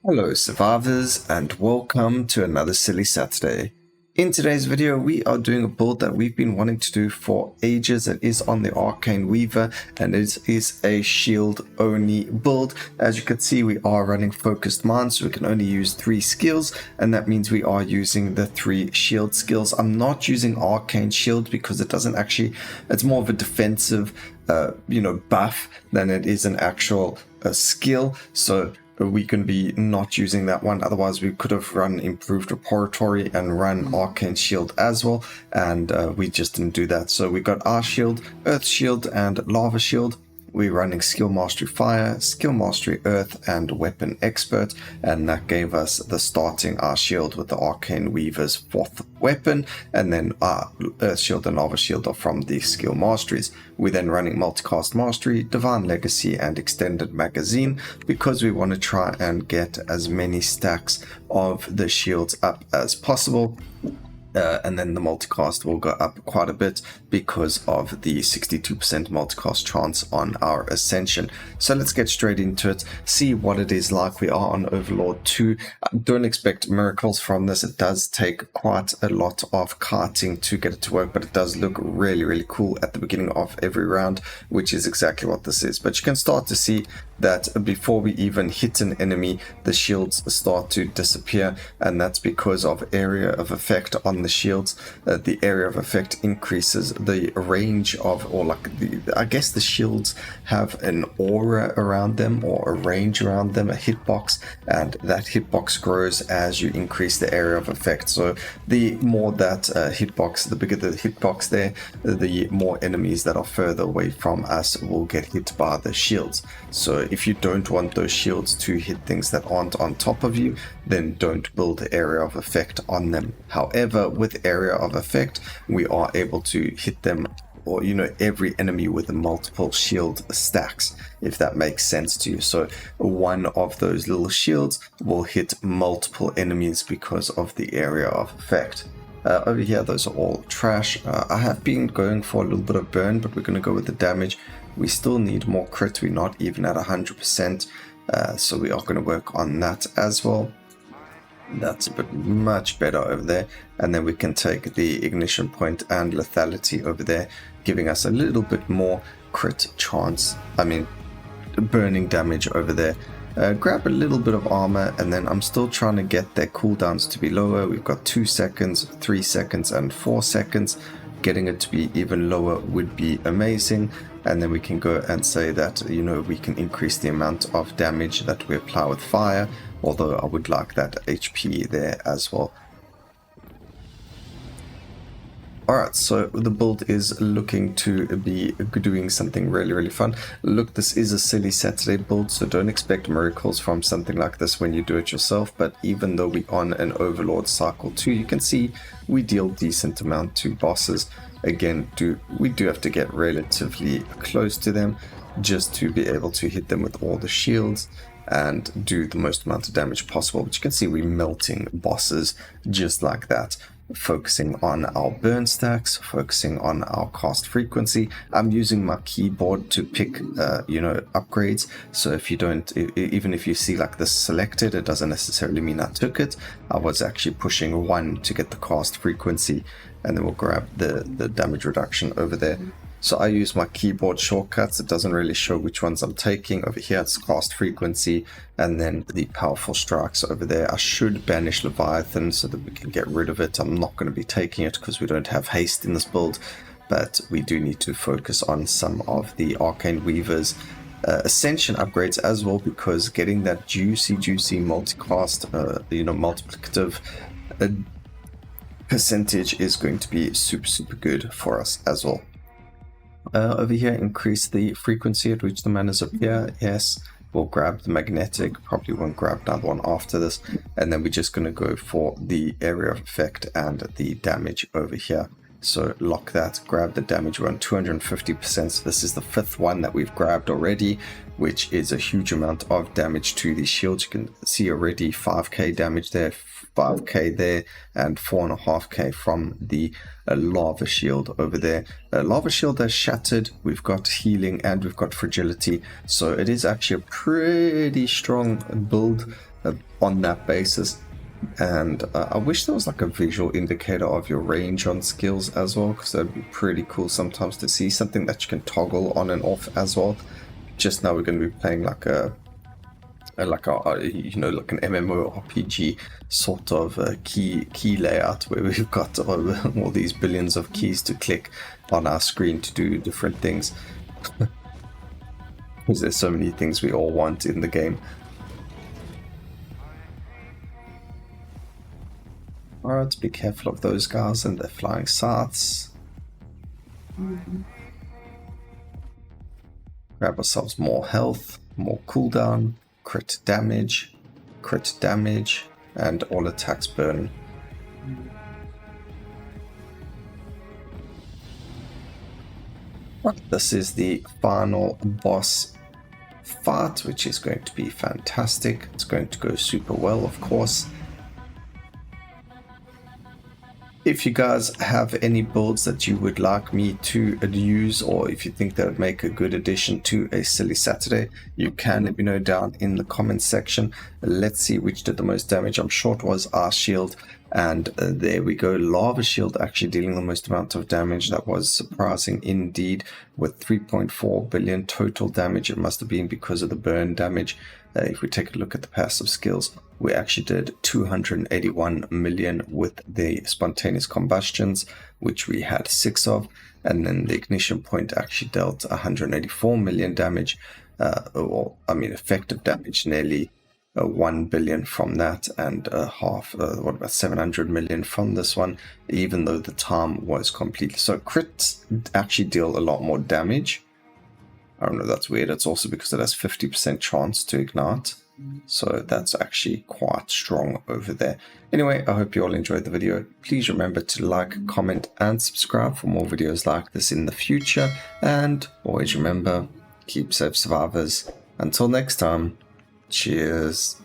Hello survivors and welcome to another Silly Saturday. In today's video we are doing a build that we've been wanting to do for ages. It is on the Arcane Weaver and it is a shield only build. As you can see, we are running focused mine, so we can only use 3 skills, and that means we are using the 3 shield skills. I'm not using Arcane Shield because it doesn't actually, it's more of a defensive buff than it is an actual skill, so we can be not using that one. Otherwise we could have run improved repository and run arcane shield as well, and we just didn't do that. So we got our shield, earth shield and lava shield. We're running skill mastery fire, skill mastery earth and weapon expert, and that gave us the starting our shield with the Arcane Weaver's 4th weapon, and then our earth shield and lava shield are from the skill masteries. We're then running multicast mastery, divine legacy and extended magazine because we want to try and get as many stacks of the shields up as possible. And then the multicast will go up quite a bit because of the 62% multicast chance on our ascension. So let's get straight into it, see what it is like. We are on Overlord 2. Don't expect miracles from this. It does take quite a lot of karting to get it to work, but it does look really cool at the beginning of every round, which is exactly what this is. But you can start to see that before we even hit an enemy, the shields start to disappear, and that's because of area of effect on the shields. The area of effect increases the range of, or like I guess the shields have an aura around them or a range around them, a hitbox, and that hitbox grows as you increase the area of effect. So the more that hitbox, the bigger the hitbox there, the more enemies that are further away from us will get hit by the shields. So if you don't want those shields to hit things that aren't on top of you, then don't build area of effect on them. However, with area of effect, we are able to hit them, or every enemy with multiple shield stacks, if that makes sense to you. So one of those little shields will hit multiple enemies because of the area of effect. Over here, those are all trash. I have been going for a little bit of burn, but we're going to go with the damage. We still need more crit. We're not even at 100%, so we are going to work on that as well. That's a bit much better over there, and then we can take the ignition point and lethality over there, giving us a little bit more crit chance, burning damage over there. Grab a little bit of armor, and then I'm still trying to get their cooldowns to be lower. We've got 2 seconds, 3 seconds and 4 seconds. Getting it to be even lower would be amazing, and then we can go and say that we can increase the amount of damage that we apply with fire, although I would like that HP there as well. Alright, so the build is looking to be doing something really fun. Look, this is a Silly Saturday build, so don't expect miracles from something like this when you do it yourself. But even though we're on an Overlord Cycle 2, you can see we deal decent amount to bosses. Again, we do have to get relatively close to them just to be able to hit them with all the shields and do the most amount of damage possible. But you can see we're melting bosses just like that. Focusing on our burn stacks, focusing on our cast frequency. I'm using my keyboard to pick upgrades, so if you don't, even if you see like this selected, it doesn't necessarily mean I took it. I was actually pushing 1 to get the cast frequency, and then we'll grab the damage reduction over there. So I use my keyboard shortcuts. It doesn't really show which ones I'm taking. Over here it's cast frequency, and then the powerful strikes over there. I should banish Leviathan so that we can get rid of it. I'm not going to be taking it because we don't have haste in this build, but we do need to focus on some of the Arcane Weaver's ascension upgrades as well, because getting that juicy multicast multiplicative percentage is going to be super good for us as well. Over here, increase the frequency at which the manas appear. Yes, we'll grab the magnetic. Probably won't grab another one after this. And then we're just going to go for the area of effect and the damage over here. So lock that, grab the damage. We're on 250%. So this is the 5th one that we've grabbed already, which is a huge amount of damage to the shields. You can see already 5k damage there, 5k there, and 4.5k from the lava shield over there. Lava shield has shattered. We've got healing and we've got fragility, so it is actually a pretty strong build. on that basis. And I wish there was like a visual indicator of your range on skills as well, because that'd be pretty cool sometimes to see something that you can toggle on and off as well. Just now we're going to be playing like a you know, like an MMORPG sort of key layout, where we've got all these billions of keys to click on our screen to do different things. Because there's so many things we all want in the game. Alright, be careful of those guys and their flying scythes. Grab ourselves more health, more cooldown, crit damage, and all attacks burn. This is the final boss fight, which is going to be fantastic. It's going to go super well, of course. If you guys have any builds that you would like me to use, or if you think that would make a good addition to a Silly Saturday, you can let me know down in the comments section. Let's see which did the most damage. I'm sure it was Ice Shield, and there we go. Lava Shield actually dealing the most amount of damage. That was surprising indeed, with 3.4 billion total damage. It must have been because of the burn damage. If we take a look at the passive skills, we actually did 281 million with the spontaneous combustions, which we had 6 of, and then the ignition point actually dealt 184 million damage, or I mean effective damage, nearly 1 billion from that, and half, what about 700 million from this one, even though the time was completely. So crits actually deal a lot more damage. I don't know, that's weird. It's also because it has 50% chance to ignite. So that's actually quite strong over there. Anyway, I hope you all enjoyed the video. Please remember to like, comment, and subscribe for more videos like this in the future. And always remember, keep safe, survivors. Until next time, cheers.